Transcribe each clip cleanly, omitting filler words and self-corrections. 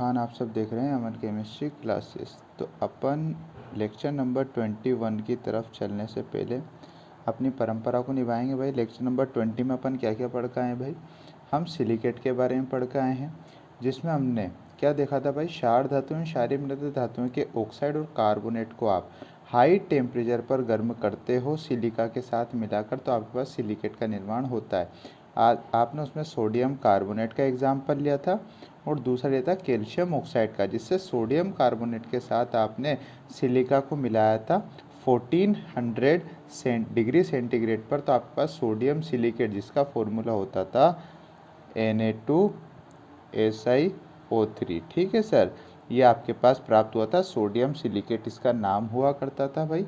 खान, आप सब देख रहे हैं अमन केमिस्ट्री क्लासेस। तो अपन लेक्चर नंबर 21 की तरफ चलने से पहले अपनी परंपरा को निभाएंगे भाई। लेक्चर नंबर 20 में अपन क्या क्या पढ़ के आए हैं भाई? हम सिलिकेट के बारे में पढ़ के आए हैं, जिसमें हमने क्या देखा था भाई? क्षार धातुओं, क्षारीय मृत धातुओं के ऑक्साइड और कार्बोनेट को आप हाई टेम्परेचर पर गर्म करते हो सिलिका के साथ मिलाकर, तो आपके पास सिलिकेट का निर्माण होता है। आपने उसमें सोडियम कार्बोनेट का एग्जाम्पल लिया था और दूसरा लिया था कैल्शियम ऑक्साइड का, जिससे सोडियम कार्बोनेट के साथ आपने सिलिका को मिलाया था 1400 डिग्री सेंटीग्रेड पर। तो आपके पास सोडियम सिलिकेट, जिसका फॉर्मूला होता था Na2SiO3। ठीक है सर, ये आपके पास प्राप्त हुआ था सोडियम सिलिकेट, इसका नाम हुआ करता था भाई।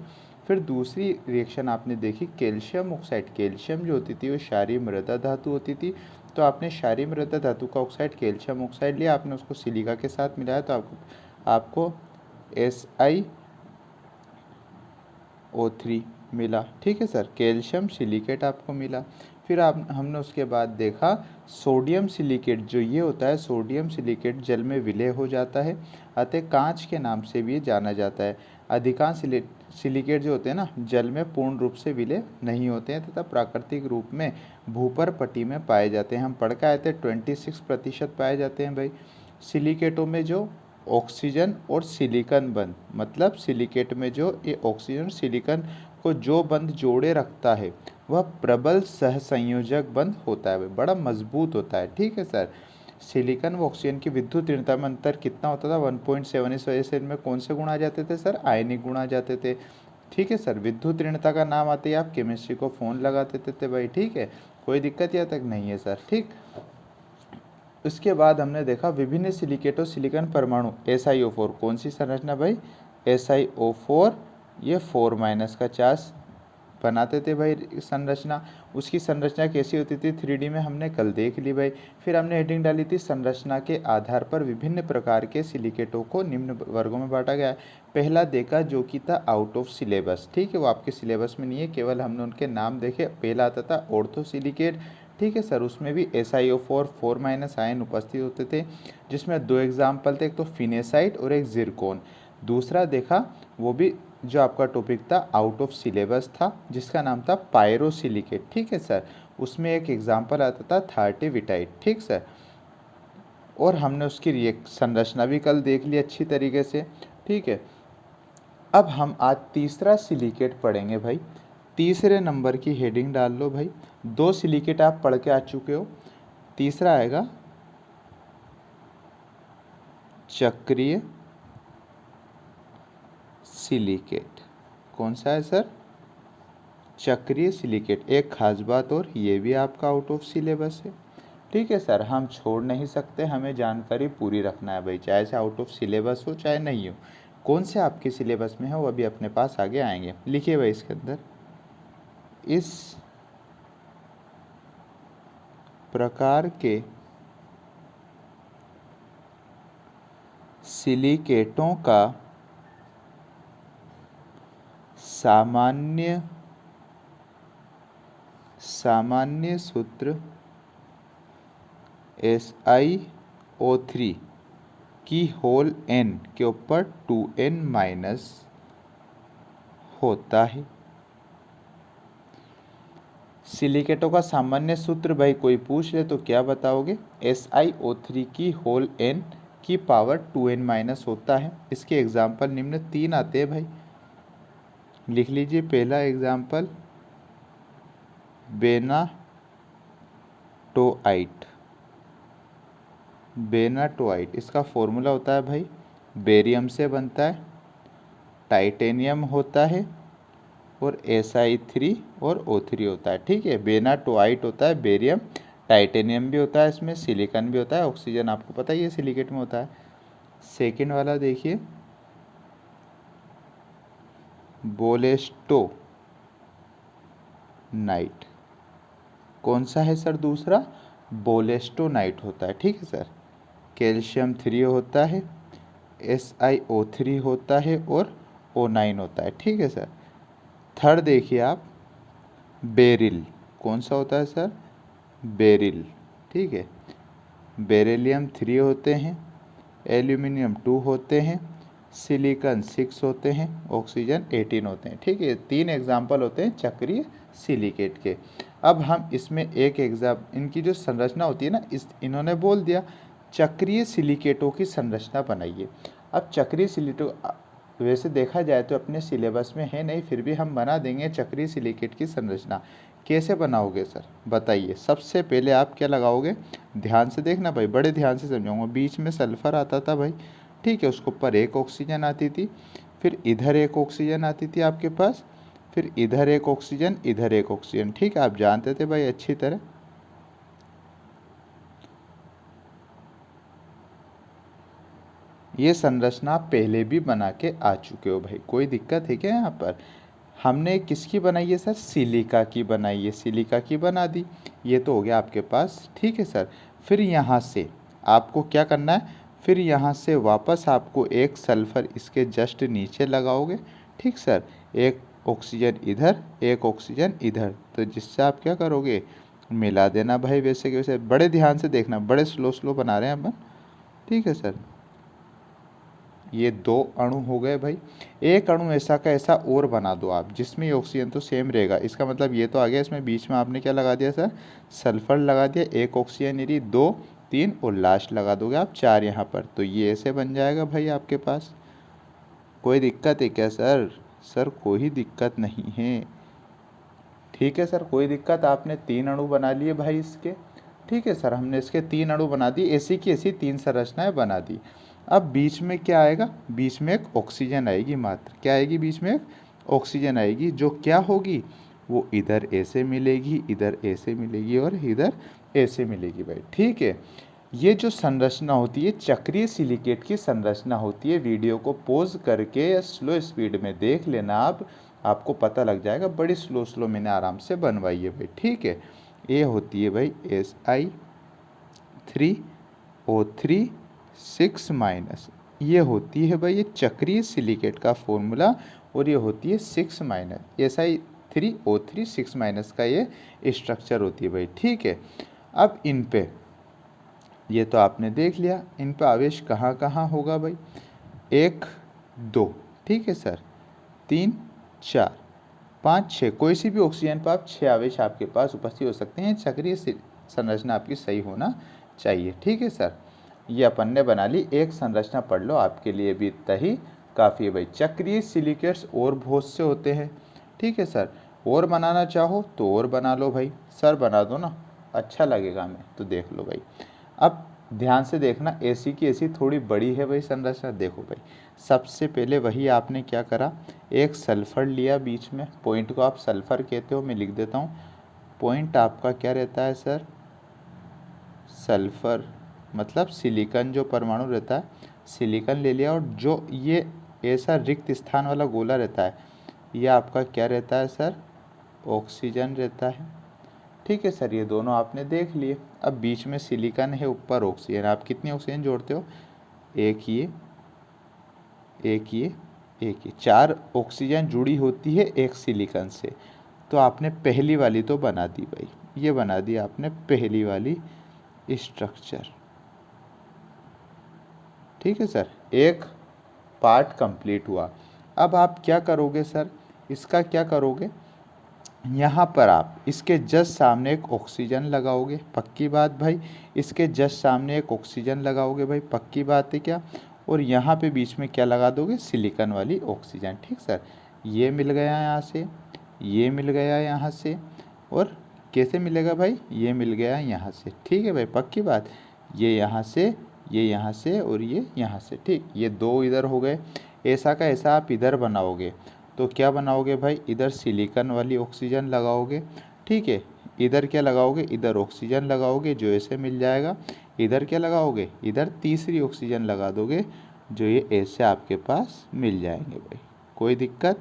फिर दूसरी रिएक्शन आपने देखी कैल्शियम ऑक्साइड। कैल्शियम जो होती थी वो क्षारीय मृदा धातु होती थी, तो आपने क्षारीय मृदा धातु का ऑक्साइड कैल्शियम ऑक्साइड लिया, आपने उसको सिलिका के साथ मिलाया, तो आपको SiO3 मिला। ठीक है सर, कैल्शियम सिलिकेट आपको मिला। फिर हमने उसके बाद देखा सोडियम सिलिकेट। जो ये होता है सोडियम सिलिकेट जल में विलय हो जाता है, अतः कांच के नाम से भी जाना जाता है। अधिकांश सिलिकेट जो होते हैं ना, जल में पूर्ण रूप से विलय नहीं होते हैं तथा प्राकृतिक रूप में भूपर पट्टी में पाए जाते हैं। हम पढ़ के आए थे 26% पाए जाते हैं भाई। सिलिकेटों में जो ऑक्सीजन और सिलिकॉन बंध, मतलब सिलिकेट में जो ये ऑक्सीजन सिलिकॉन को जो बंध जोड़े रखता है वह प्रबल सहसंयोजक बंध होता है, बड़ा मजबूत होता है। ठीक है सर, सिलिकॉन व ऑक्सीजन की विद्युत ऋणता में अंतर कितना होता था? 1.7। इस वजह से इनमें कौन से गुण आ जाते थे सर? आयनिक गुण आ जाते थे। ठीक है सर, विद्युत ऋणता का नाम आते ही आप केमिस्ट्री को फ़ोन लगा देते थे भाई। ठीक है, कोई दिक्कत यहाँ तक नहीं है सर। ठीक, उसके बाद हमने देखा विभिन्न सिलिकेट और सिलिकॉन परमाणु SiO4। कौन सी संरचना भाई? SiO4। ये 4- का चार्ज बनाते थे भाई संरचना। उसकी संरचना कैसी होती थी 3D में, हमने कल देख ली भाई। फिर हमने हेडिंग डाली थी संरचना के आधार पर विभिन्न प्रकार के सिलिकेटों को निम्न वर्गों में बांटा गया है। पहला देखा जो कि था आउट ऑफ सिलेबस। ठीक है, वो आपके सिलेबस में नहीं है, केवल हमने उनके नाम देखे। पहला आता था ऑर्थो सिलिकेट। ठीक है सर, उसमें भी SiO4 4- आयन उपस्थित होते थे, जिसमें दो एग्जाम्पल थे, एक तो फिनेसाइट और एक जिरकोन। दूसरा देखा वो भी जो आपका टॉपिक था आउट ऑफ सिलेबस था, जिसका नाम था पायरोसिलिकेट। ठीक है सर, उसमें एक एग्जाम्पल आता था थार्टिविटाइट। ठीक सर, और हमने उसकी संरचना भी कल देख ली अच्छी तरीके से। ठीक है, अब हम आज तीसरा सिलिकेट पढ़ेंगे भाई। तीसरे नंबर की हेडिंग डाल लो भाई। दो सिलिकेट आप पढ़ के आ चुके हो, तीसरा आएगा चक्रीय सिलिकेट। कौन सा है सर? चक्रीय सिलिकेट। एक खास बात और, ये भी आपका आउट ऑफ सिलेबस है। ठीक है सर, हम छोड़ नहीं सकते, हमें जानकारी पूरी रखना है भाई, चाहे से आउट ऑफ सिलेबस हो चाहे नहीं हो। कौन से आपके सिलेबस में है वो अभी अपने पास आगे आएंगे। लिखिए भाई इसके अंदर, इस प्रकार के सिलिकेटों का सामान्य सूत्र SiO3 की होल n के ऊपर 2n- होता है। सिलिकेटों का सामान्य सूत्र भाई कोई पूछ ले तो क्या बताओगे? SiO3 की होल n की पावर 2n- होता है। इसके एग्जाम्पल निम्न 3 आते हैं भाई, लिख लीजिए। पहला एग्जाम्पल बेनाटोआइट। बेनाटोआइट, इसका फॉर्मूला होता है भाई, बेरियम से बनता है, टाइटेनियम होता है और Si3 और O3 होता है। ठीक है, बेनाटोआइट होता है, बेरियम, टाइटेनियम भी होता है, इसमें सिलिकॉन भी होता है, ऑक्सीजन आपको पता ही है सिलिकेट में होता है। सेकेंड वाला देखिए, बोलेस्टो नाइट। कौन सा है सर? दूसरा बोलेस्टोनाइट होता है। ठीक है सर, कैल्शियम 3 होता है, SiO3 होता है और O9 होता है। ठीक है सर, थर्ड देखिए आप, बेरिल। कौन सा होता है सर? बेरिल। ठीक है, बेरिलियम 3 होते हैं, एल्यूमिनियम 2 होते हैं, सिलिकॉन 6 होते हैं, ऑक्सीजन 18 होते हैं। ठीक है, 3 एग्जाम्पल होते हैं चक्रीय सिलिकेट के। अब हम इसमें एक इनकी जो संरचना होती है ना, इन्होंने बोल दिया चक्रीय सिलिकेटों की संरचना बनाइए। अब चक्रीय सिलिकेट वैसे देखा जाए तो अपने सिलेबस में है नहीं, फिर भी हम बना देंगे चक्रीय सिलिकेट की संरचना। कैसे बनाओगे सर बताइए। सबसे पहले आप क्या लगाओगे, ध्यान से देखना भाई, बड़े ध्यान से समझाऊंगा। बीच में सल्फर आता था भाई, ठीक है, उसके ऊपर एक ऑक्सीजन आती थी, फिर इधर एक ऑक्सीजन आती थी आपके पास, फिर इधर एक ऑक्सीजन, इधर एक ऑक्सीजन। ठीक है, आप जानते थे भाई अच्छी तरह। ये संरचना आप पहले भी बना के आ चुके हो भाई, कोई दिक्कत है क्या यहाँ पर। हमने किसकी बनाई है सर, सिलिका की बनाई है, सिलिका की बना दी। ये तो हो गया आपके पास, ठीक है सर। फिर यहाँ से आपको क्या करना है, फिर यहाँ से वापस आपको एक सल्फर इसके जस्ट नीचे लगाओगे, ठीक सर। एक ऑक्सीजन इधर, एक ऑक्सीजन इधर, तो जिससे आप क्या करोगे, मिला देना भाई। वैसे के वैसे बड़े ध्यान से देखना, बड़े स्लो स्लो बना रहे हैं अपन, ठीक है सर। ये 2 अणु हो गए भाई। एक अणु ऐसा का ऐसा और बना दो आप, जिसमें ये ऑक्सीजन तो सेम रहेगा। इसका मतलब ये तो आ गया, इसमें बीच में आपने क्या लगा दिया सर, सल्फर लगा दिया। एक ऑक्सीजन यानी 2 3 और लास्ट लगा दोगे आप 4 यहाँ पर, तो ये ऐसे बन जाएगा भाई आपके पास। कोई दिक्कत है क्या सर, सर कोई दिक्कत नहीं है, ठीक है सर, कोई दिक्कत। आपने 3 अणु बना लिए भाई इसके, ठीक है सर, हमने इसके 3 अणु बना दी, ऐसी की ऐसी 3 संरचनाएं बना दी। अब बीच में क्या आएगा, बीच में एक ऑक्सीजन आएगी मात्र। क्या आएगी, बीच में एक ऑक्सीजन आएगी, जो क्या होगी, वो इधर ऐसे मिलेगी, इधर ऐसे मिलेगी और इधर ऐसे मिलेगी भाई, ठीक है। ये जो संरचना होती है चक्रीय सिलिकेट की संरचना होती है। वीडियो को पॉज करके या स्लो स्पीड में देख लेना आप, आपको पता लग जाएगा। बड़ी स्लो स्लो मैंने आराम से बनवाई है भाई, ठीक है। ये होती है भाई Si3O3 6-, ये होती है भाई ये चक्रीय सिलिकेट का फॉर्मूला, और ये होती है 6-, Si3O3 6- का ये स्ट्रक्चर होती है भाई, ठीक है। अब इन पे ये तो आपने देख लिया, इन पे आवेश कहाँ कहाँ होगा भाई, 1 2, ठीक है सर, 3 4 5 6, कोई सी भी ऑक्सीजन पर आप 6 आवेश आपके पास उपस्थित हो सकते हैं। चक्रीय संरचना आपकी सही होना चाहिए, ठीक है सर। ये अपन ने बना ली, एक संरचना पढ़ लो, आपके लिए भी इतना ही काफ़ी है भाई। चक्रीय सिलिकेट्स और बहुत से होते हैं, ठीक है सर, और बनाना चाहो तो और बना लो भाई, सर बना दो ना, अच्छा लगेगा हमें, तो देख लो भाई। अब ध्यान से देखना, ऐसी की ऐसी थोड़ी बड़ी है भाई संरचना। देखो भाई, सबसे पहले वही आपने क्या करा, एक सल्फर लिया बीच में, पॉइंट को आप सल्फर कहते हो, मैं लिख देता हूँ। पॉइंट आपका क्या रहता है सर, सल्फर, मतलब सिलिकॉन जो परमाणु रहता है, सिलिकॉन ले लिया। और जो ये ऐसा रिक्त स्थान वाला गोला रहता है, ये आपका क्या रहता है सर, ऑक्सीजन रहता है, ठीक है सर। ये दोनों आपने देख लिए। अब बीच में सिलिकॉन है, ऊपर ऑक्सीजन। आप कितनी ऑक्सीजन जोड़ते हो, एक ये, एक ये, एक ये, 4 ऑक्सीजन जुड़ी होती है एक सिलिकॉन से। तो आपने पहली वाली तो बना दी भाई, ये बना दी आपने पहली वाली स्ट्रक्चर, ठीक है सर। एक पार्ट कंप्लीट हुआ। अब आप क्या करोगे सर, इसका क्या करोगे, यहाँ पर आप इसके जस्ट सामने एक ऑक्सीजन लगाओगे, पक्की बात भाई। इसके जस्ट सामने एक ऑक्सीजन लगाओगे भाई, पक्की बात है क्या। और यहाँ पे बीच में क्या लगा दोगे, सिलिकॉन वाली ऑक्सीजन, ठीक सर। ये मिल गया यहाँ से, ये मिल गया यहाँ से, और कैसे मिलेगा भाई, ये मिल गया यहाँ से, ठीक है भाई, पक्की बात। ये यहाँ से, ये यहाँ से, और ये यहाँ से, ठीक। ये 2 इधर हो गए। ऐसा का ऐसा आप इधर बनाओगे, तो क्या बनाओगे भाई, इधर सिलिकॉन वाली ऑक्सीजन लगाओगे, ठीक है। इधर क्या लगाओगे, इधर ऑक्सीजन लगाओगे, जो ऐसे मिल जाएगा। इधर क्या लगाओगे, इधर तीसरी ऑक्सीजन लगा दोगे, जो ये ऐसे आपके पास मिल जाएंगे भाई, कोई दिक्कत।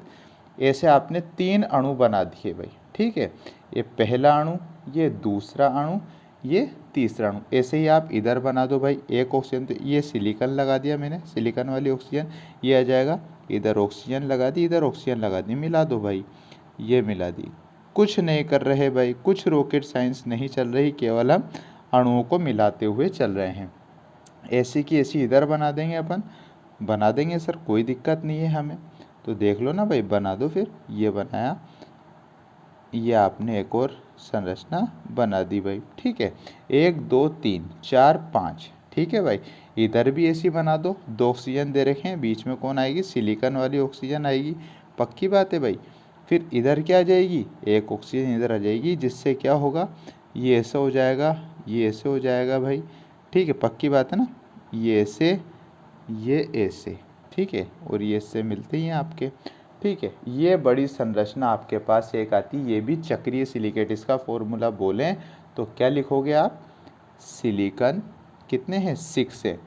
ऐसे आपने 3 अणु बना दिए भाई, ठीक है। ये पहला अणु, ये दूसरा अणु, ये तीसरा अणु। ऐसे ही आप इधर बना दो भाई, एक ऑक्सीजन, तो ये सिलिकॉन लगा दिया मैंने, सिलिकॉन वाली ऑक्सीजन, ये आ जाएगा। इधर ऑक्सीजन लगा दी, इधर ऑक्सीजन लगा दी, मिला दो भाई, ये मिला दी। कुछ नहीं कर रहे भाई, कुछ रॉकेट साइंस नहीं चल रही, केवल हम अणुओं को मिलाते हुए चल रहे हैं। ऐसी की ऐसी इधर बना देंगे अपन, बना देंगे सर, कोई दिक्कत नहीं है हमें। तो देख लो ना भाई, बना दो फिर। ये बनाया, ये आपने एक और संरचना बना दी भाई, ठीक है। 1 2 3 4 5, ठीक है भाई। इधर भी ऐसी बना दो, 2 ऑक्सीजन दे रखे हैं, बीच में कौन आएगी, सिलिकॉन वाली ऑक्सीजन आएगी, पक्की बात है भाई। फिर इधर क्या आ जाएगी, एक ऑक्सीजन इधर आ जाएगी, जिससे क्या होगा, ये ऐसा हो जाएगा, ये ऐसे हो जाएगा भाई, ठीक है, पक्की बात है ना। ये ऐसे, ये ऐसे, ठीक है, और ये इससे मिलते ही हैं आपके, ठीक है। ये बड़ी संरचना आपके पास एक आती, ये भी चक्रीय सिलिकेट। इसका फॉर्मूला बोलें तो क्या लिखोगे आप, सिलिकॉन कितने हैं, 6 है,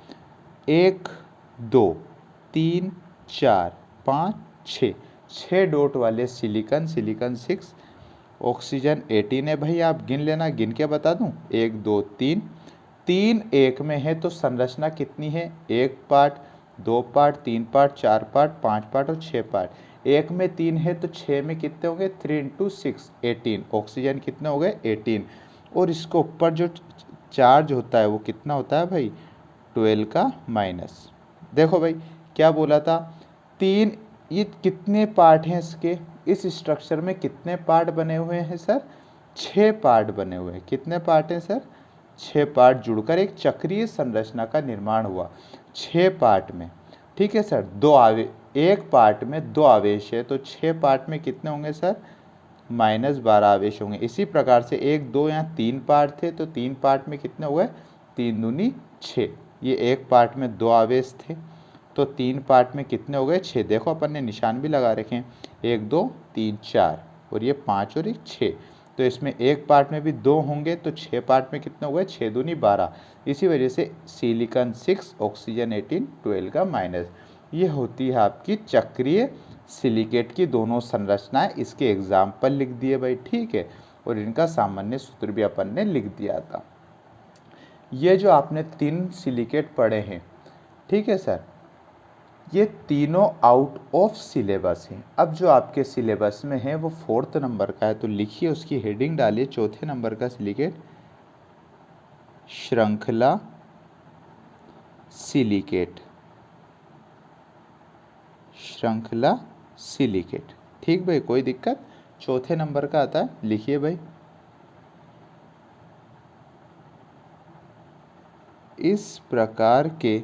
1 2 3 4 5 6, 6 डॉट वाले सिलिकॉन, सिलिकॉन 6, ऑक्सीजन 18 है भाई। आप गिन लेना, गिन के बता दूं, 1 2 3, 3 एक में है तो संरचना कितनी है, 1 part, 2 part, 3 part, 4 part, 5 part और 6 पार्ट। एक में 3 है तो 6 में कितने होंगे, 3 × 6 18, ऑक्सीजन कितने हो गए, 18। और इसको ऊपर जो चार्ज होता है वो कितना होता है भाई, 12 का माइनस। देखो भाई क्या बोला था, 3, ये कितने पार्ट हैं इसके, इस स्ट्रक्चर में कितने पार्ट बने हुए हैं सर, 6 पार्ट बने हुए हैं। कितने पार्ट हैं सर, 6 पार्ट जुड़कर एक चक्रीय संरचना का निर्माण हुआ, 6 पार्ट में, ठीक है सर। एक पार्ट में 2 आवेश है तो 6 पार्ट में कितने होंगे सर, -12 आवेश होंगे। इसी प्रकार से 1 2 यहाँ 3 पार्ट थे तो 3 पार्ट में कितने हुए, 3 दूनी 6। ये एक पार्ट में 2 आवेश थे तो 3 पार्ट में कितने हो गए, 6। देखो अपन ने निशान भी लगा रखे हैं, 1 2 3 4, और ये 5 और 1 6। तो इसमें एक पार्ट में भी 2 होंगे तो 6 पार्ट में कितने हो गए, 6 दूनी 12। इसी वजह से सिलिकॉन 6, ऑक्सीजन 18, 12 का माइनस। ये होती है आपकी चक्रीय सिलिकेट की दोनों संरचनाएं। इसके एग्जाम्पल लिख दिए भाई, ठीक है, और इनका सामान्य सूत्र भी अपन ने लिख दिया था। ये जो आपने 3 सिलिकेट पढ़े हैं, ठीक है सर, ये तीनों आउट ऑफ सिलेबस हैं। अब जो आपके सिलेबस में है वो 4th नंबर का है, तो लिखिए, उसकी हेडिंग डालिए, 4थे नंबर का सिलिकेट, श्रृंखला सिलिकेट, श्रृंखला सिलिकेट, ठीक भाई, कोई दिक्कत, 4थे नंबर का आता है, लिखिए भाई। इस प्रकार के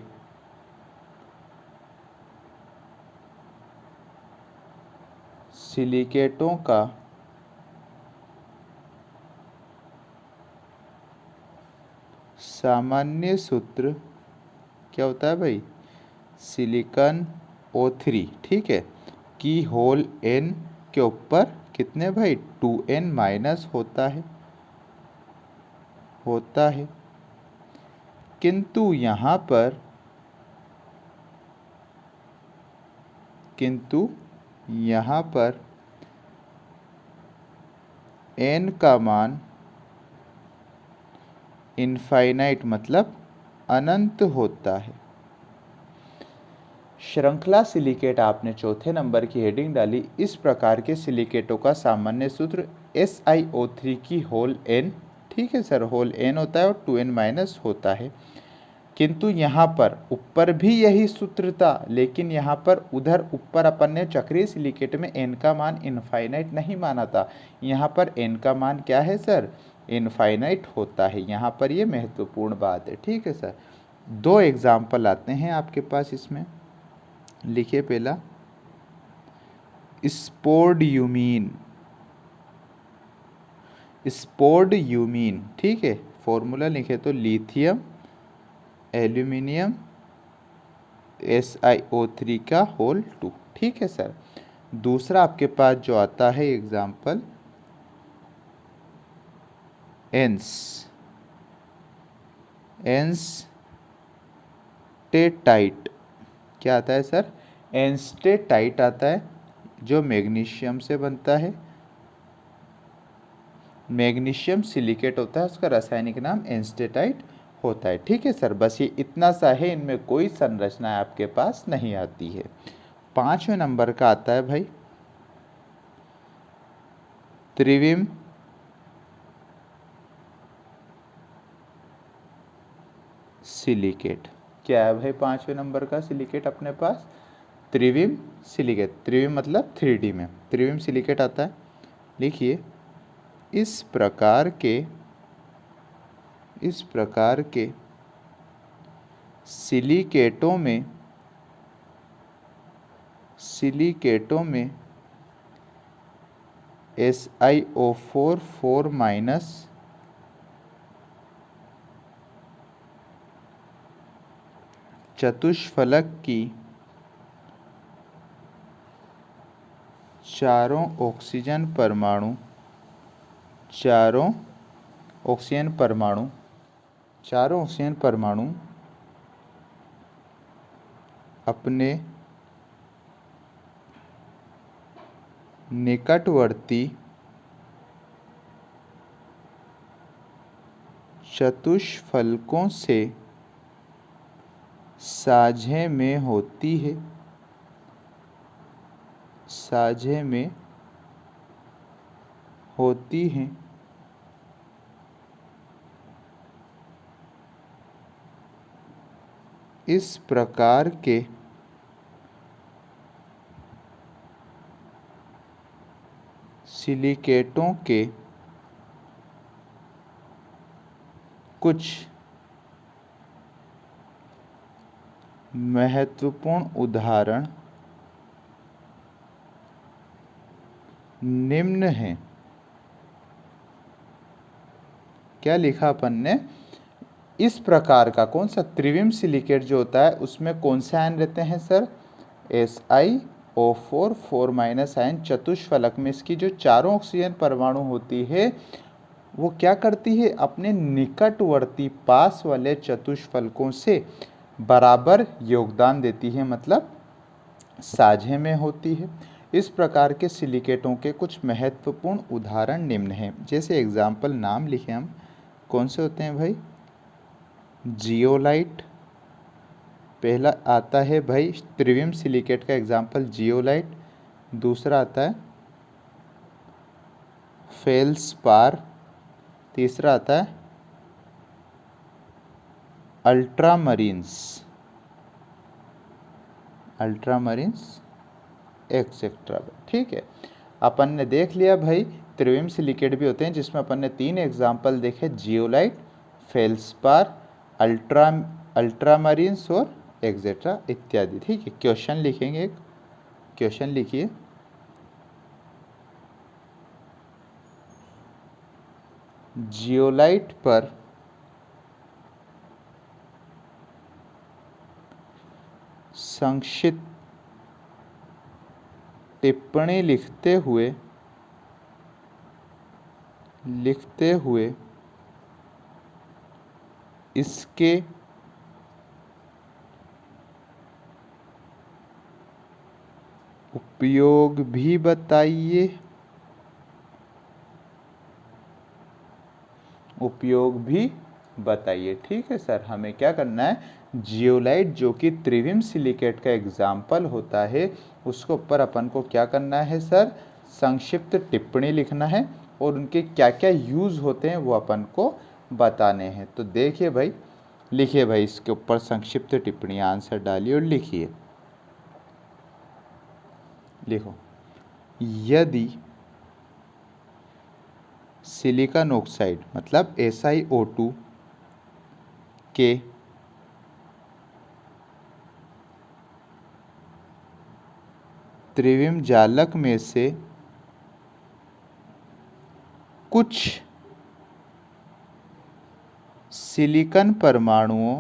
सिलिकेटों का सामान्य सूत्र क्या होता है भाई, सिलिकॉन O3, ठीक है, की होल n के ऊपर कितने भाई, 2n माइनस होता है, किंतु यहाँ पर n का मान इनफाइनाइट मतलब अनंत होता है। श्रृंखला सिलिकेट आपने 4थे नंबर की हेडिंग डाली। इस प्रकार के सिलिकेटों का सामान्य सूत्र SiO3 की होल n, ठीक है सर, होल n होता है और 2n माइनस होता है। किंतु यहाँ पर ऊपर भी यही सूत्र था, लेकिन यहाँ पर उधर ऊपर अपन ने चक्रीय सिलिकेट में n का मान इनफाइनाइट नहीं माना था, यहाँ पर n का मान क्या है सर, इनफाइनाइट होता है। यहाँ पर ये महत्वपूर्ण बात है, ठीक है सर। 2 एग्जाम्पल आते हैं आपके पास इसमें, लिखिए, पहला स्पोर्डयूमीन, ठीक है, फॉर्मूला लिखे तो लिथियम एल्यूमिनियम SiO3 का होल 2, ठीक है सर। दूसरा आपके पास जो आता है एग्जाम्पल, एंस्टेटाइट, क्या आता है सर, एंस्टेटाइट आता है, जो मैग्नीशियम से बनता है, मैग्नीशियम सिलिकेट होता है, उसका रासायनिक नाम एंस्टेटाइट होता है, ठीक है सर। बस ये इतना सा है, इनमें कोई संरचना आपके पास नहीं आती है। 5वें नंबर का आता है भाई त्रिविम सिलिकेट, क्या है भाई 5वें नंबर का सिलिकेट अपने पास? त्रिविम सिलिकेट। त्रिविम मतलब 3D में त्रिविम सिलिकेट आता है। लिखिए, इस प्रकार के सिलिकेटों में SiO4 4 माइनस चतुष्फलक की चारों ऑक्सीजन परमाणु अपने निकटवर्ती चतुष्फलकों से साझे में होती हैं। इस प्रकार के सिलिकेटों के कुछ महत्वपूर्ण उदाहरण निम्न हैं। क्या लिखा अपन ने? इस प्रकार का कौन सा त्रिविम सिलिकेट जो होता है उसमें कौन से आयन रहते हैं सर? SiO4 4 माइनस आयन चतुष्फलक में इसकी जो चारों ऑक्सीजन परमाणु होती है वो क्या करती है? अपने निकटवर्ती पास वाले चतुष्फलकों से बराबर योगदान देती है, मतलब साझे में होती है। इस प्रकार के सिलिकेटों के कुछ महत्वपूर्ण उदाहरण निम्न हैं। जैसे एग्जाम्पल नाम लिखे हम, कौन से होते हैं भाई? जियोलाइट पहला आता है भाई, त्रिविम सिलिकेट का एग्जाम्पल जियोलाइट। दूसरा आता है फेल्सपार। तीसरा आता है अल्ट्रामरीन्स एक्सेट्रा। ठीक है, अपन ने देख लिया भाई त्रिविम सिलिकेट भी होते हैं जिसमें अपन ने 3 एग्जाम्पल देखे, जियोलाइट, फेल्सपार, अल्ट्रामरीन्स और एक्सेट्रा इत्यादि। ठीक है, क्वेश्चन लिखेंगे। एक क्वेश्चन लिखिए, जियोलाइट पर संक्षिप्त टिप्पणी लिखते हुए इसके उपयोग भी बताइए। ठीक है सर, हमें क्या करना है? जियोलाइट जो कि त्रिविम सिलिकेट का एग्जाम्पल होता है उसको ऊपर अपन को क्या करना है सर? संक्षिप्त टिप्पणी लिखना है और उनके क्या क्या यूज होते हैं वो अपन को बताने हैं। तो देखिए भाई, लिखिए भाई इसके ऊपर संक्षिप्त टिप्पणी, आंसर डालिए और लिखिए। लिखो, यदि सिलिकॉन ऑक्साइड मतलब SiO2 के त्रिविम जालक में से कुछ सिलिकॉन परमाणुओं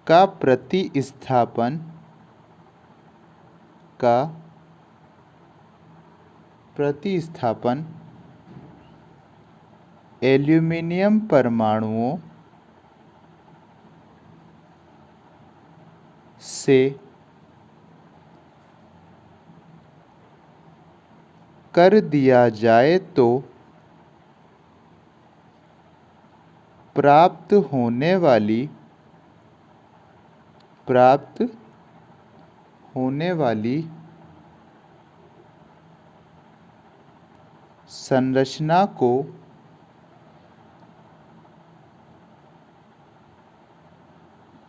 का प्रतिस्थापन एल्यूमीनियम परमाणुओं से कर दिया जाए तो प्राप्त होने वाली संरचना को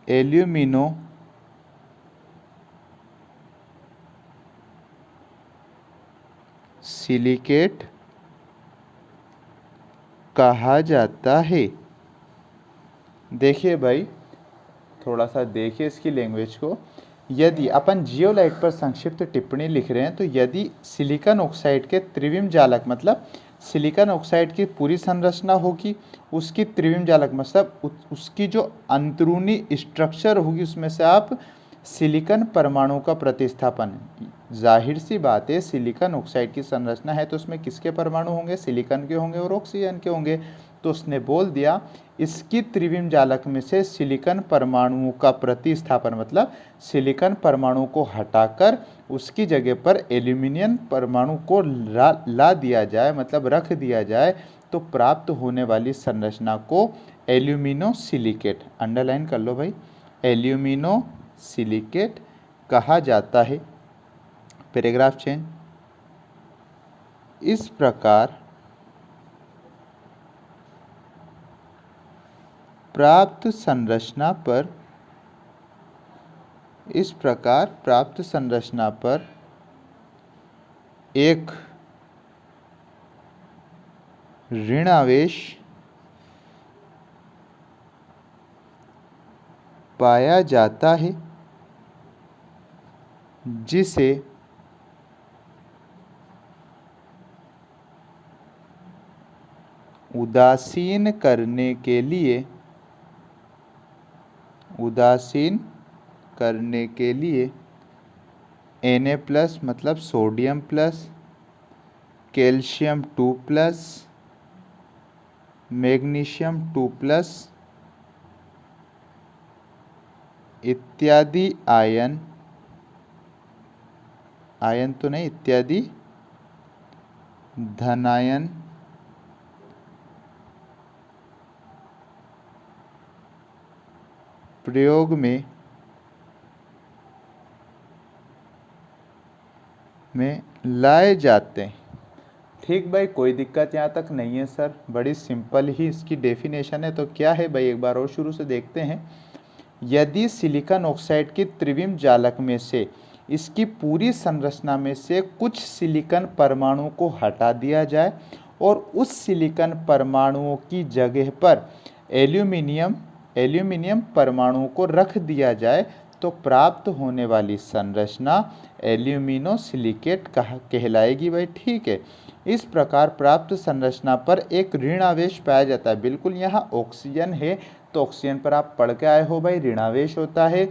एल्यूमिनो सिलिकेट कहा जाता है। देखिए भाई, थोड़ा सा देखिए इसकी लैंग्वेज को। यदि अपन जियोलाइट पर संक्षिप्त टिप्पणी लिख रहे हैं तो यदि सिलिकॉन ऑक्साइड के त्रिविम जालक मतलब सिलिकॉन ऑक्साइड की पूरी संरचना होगी, उसकी त्रिविम जालक मतलब उसकी जो अंदरूनी स्ट्रक्चर होगी उसमें से आप सिलिकॉन परमाणु का प्रतिस्थापन, जाहिर सी बात है सिलिकॉन ऑक्साइड की संरचना है तो उसमें किसके परमाणु होंगे, सिलिकॉन के होंगे और ऑक्सीजन के होंगे। तो उसने बोल दिया इसकी त्रिविम जालक में से सिलिकॉन परमाणुओं का प्रतिस्थापन मतलब सिलिकॉन परमाणु को हटाकर उसकी जगह पर एल्यूमिनियम परमाणु को ला दिया जाए मतलब रख दिया जाए तो प्राप्त होने वाली संरचना को एल्यूमिनो सिलिकेट, अंडरलाइन कर लो भाई, एल्यूमिनो सिलिकेट कहा जाता है। Paragraph change. इस प्रकार प्राप्त संरचना पर एक ऋण आवेश पाया जाता है जिसे उदासीन करने के लिए Na+ मतलब सोडियम प्लस, कैल्शियम 2+, मैग्नीशियम 2+ इत्यादि आयन तो नहीं इत्यादि धनायन प्रयोग में लाए जाते हैं। ठीक भाई, कोई दिक्कत यहाँ तक नहीं है सर, बड़ी सिंपल ही इसकी डेफिनेशन है। तो क्या है भाई, एक बार और शुरू से देखते हैं। यदि सिलिकॉन ऑक्साइड की त्रिविम जालक में से इसकी पूरी संरचना में से कुछ सिलिकॉन परमाणुओं को हटा दिया जाए और उस सिलिकॉन परमाणुओं की जगह पर एल्यूमिनियम परमाणुओं को रख दिया जाए तो प्राप्त होने वाली संरचना एल्यूमिनो सिलिकेट कहलाएगी भाई। ठीक है, इस प्रकार प्राप्त संरचना पर एक ऋण आवेश पाया जाता है। बिल्कुल, यहाँ ऑक्सीजन है तो ऑक्सीजन पर आप पढ़ के आए हो भाई, ऋणावेश होता है,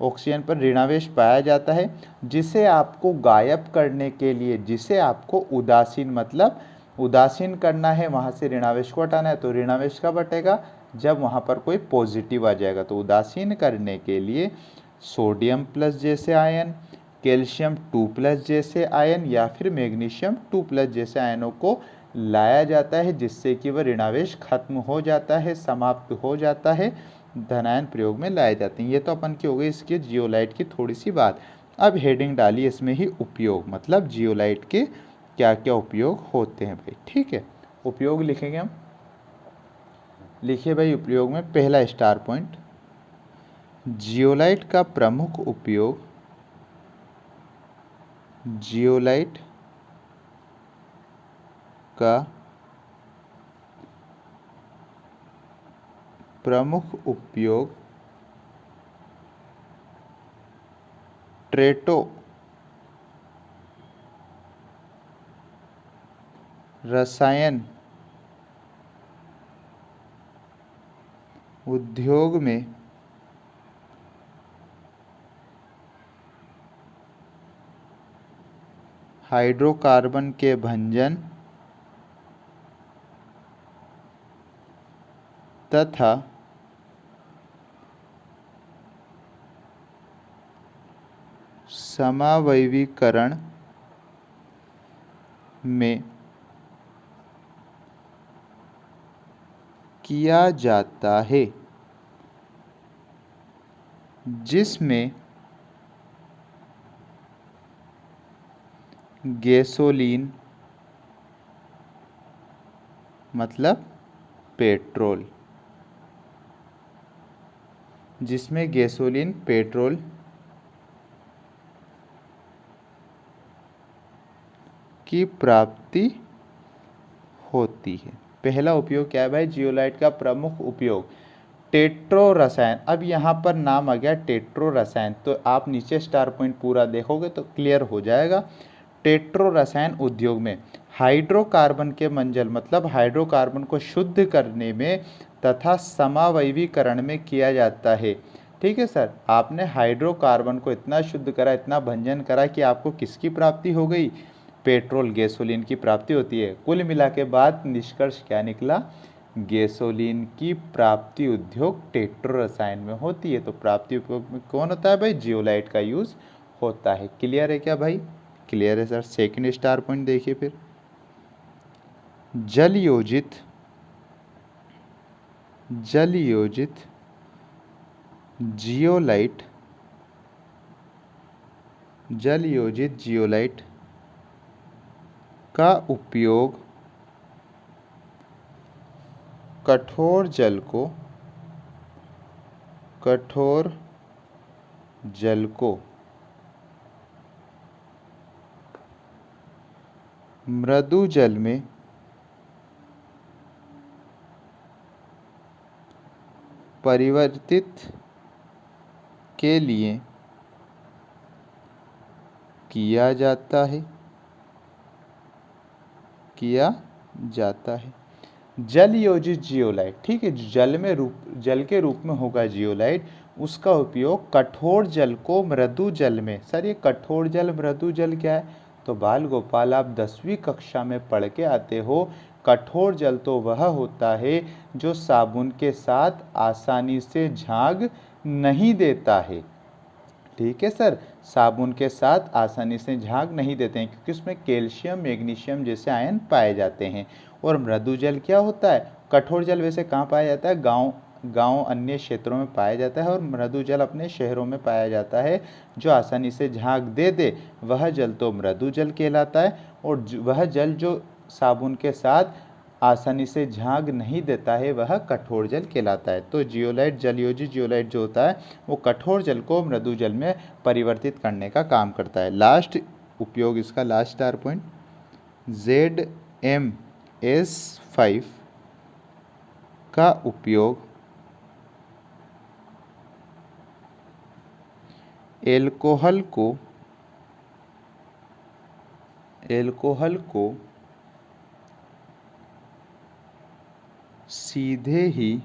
ऑक्सीजन पर ऋणावेश पाया जाता है जिसे आपको गायब करने के लिए, जिसे आपको उदासीन मतलब उदासीन करना है, वहाँ से ऋणावेश को हटाना है। तो ऋणावेश कब हटेगा, जब वहाँ पर कोई पॉजिटिव आ जाएगा। तो उदासीन करने के लिए सोडियम प्लस जैसे आयन, कैल्शियम 2+ जैसे आयन या फिर मैग्नीशियम 2+ जैसे आयनों को लाया जाता है जिससे कि वह ऋणावेश खत्म हो जाता है, समाप्त हो जाता है, धनायन प्रयोग में लाए जाते हैं। ये तो अपन की हो गई इसके जियोलाइट की थोड़ी सी बात। अब हेडिंग डालिए इसमें ही उपयोग, मतलब जियोलाइट के क्या क्या उपयोग होते हैं भाई। ठीक है, उपयोग लिखेंगे हम। लिखिए भाई, उपयोग में पहला स्टार पॉइंट, जियोलाइट का प्रमुख उपयोग, जियोलाइट का प्रमुख उपयोग ट्रेटो रसायन उद्योग में हाइड्रोकार्बन के भंजन तथा समावयवीकरण में किया जाता है, जिसमें गैसोलीन, मतलब पेट्रोल, जिसमें गैसोलीन पेट्रोल की प्राप्ति होती है। पहला उपयोग क्या है भाई, जियोलाइट का प्रमुख उपयोग टेट्रो रसायन। अब यहाँ पर नाम आ गया टेट्रो रसायन, तो आप नीचे स्टार पॉइंट पूरा देखोगे तो क्लियर हो जाएगा। टेट्रो रसायन उद्योग में हाइड्रोकार्बन के मंजल मतलब हाइड्रोकार्बन को शुद्ध करने में तथा समावयवीकरण में किया जाता है। ठीक है सर, आपने हाइड्रोकार्बन को इतना शुद्ध करा, इतना भंजन करा कि आपको किसकी प्राप्ति हो गई, पेट्रोल गैसोलीन की प्राप्ति होती है। कुल मिला के बाद निष्कर्ष क्या निकला, गैसोलीन की प्राप्ति उद्योग टेट्रो रसायन में होती है। तो प्राप्ति उपयोग में कौन होता है भाई, जियोलाइट का यूज होता है। क्लियर है क्या भाई, क्लियर है सर। सेकंड स्टार पॉइंट देखिए फिर, जल योजित जियोलाइट का उपयोग कठोर जल को मृदु जल में परिवर्तित के लिए किया जाता है। जल योजित जियोलाइट, ठीक है, जल के रूप में होगा जियोलाइट, उसका उपयोग कठोर जल को मृदु जल में। सर ये कठोर जल मृदु जल क्या है, तो बाल गोपाल आप 10वीं कक्षा में पढ़ के आते हो, कठोर जल तो वह होता है जो साबुन के साथ आसानी से झाग नहीं देता है। ठीक है सर, साबुन के साथ आसानी से झाग नहीं देते हैं क्योंकि उसमें कैल्शियम मैग्नीशियम जैसे आयन पाए जाते हैं। और मृदु जल क्या होता है, कठोर जल वैसे कहाँ पाया जाता है, गांव अन्य क्षेत्रों में पाया जाता है, और मृदु जल अपने शहरों में पाया जाता है। जो आसानी से झाग दे दे वह जल तो मृदु जल कहलाता है, और वह जल जो साबुन के साथ आसानी से झाग नहीं देता है वह कठोर जल कहलाता है। तो जियोलाइट, जलयोजित जियोलाइट जो होता है वो कठोर जल को मृदु जल में परिवर्तित करने का काम करता है। लास्ट उपयोग इसका, लास्ट स्टार पॉइंट, ZMS5 का उपयोग एल्कोहल को सीधे ही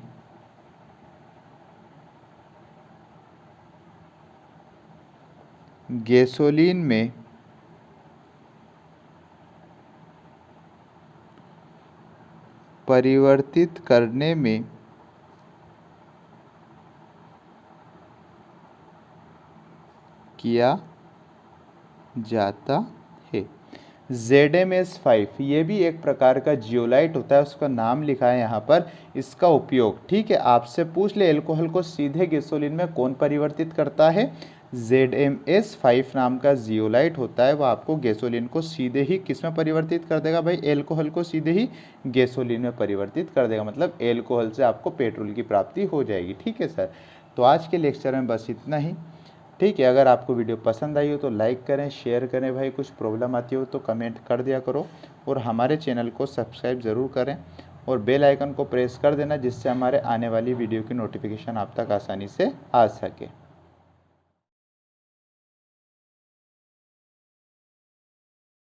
गैसोलीन में परिवर्तित करने में किया जाता है। ZMS5 ये भी एक प्रकार का जियोलाइट होता है, उसका नाम लिखा है यहाँ पर, इसका उपयोग, ठीक है, आपसे पूछ ले एल्कोहल को सीधे गैसोलीन में कौन परिवर्तित करता है, ZMS5 नाम का जियोलाइट होता है, वो आपको गैसोलीन को सीधे ही किस में परिवर्तित कर देगा भाई, एल्कोहल को सीधे ही गैसोलीन में परिवर्तित कर देगा, मतलब एल्कोहल से आपको पेट्रोल की प्राप्ति हो जाएगी। ठीक है सर, तो आज के लेक्चर में बस इतना ही। ठीक है, अगर आपको वीडियो पसंद आई हो तो लाइक करें, शेयर करें भाई, कुछ प्रॉब्लम आती हो तो कमेंट कर दिया करो, और हमारे चैनल को सब्सक्राइब ज़रूर करें और बेल आइकन को प्रेस कर देना जिससे हमारे आने वाली वीडियो की नोटिफिकेशन आप तक आसानी से आ सके।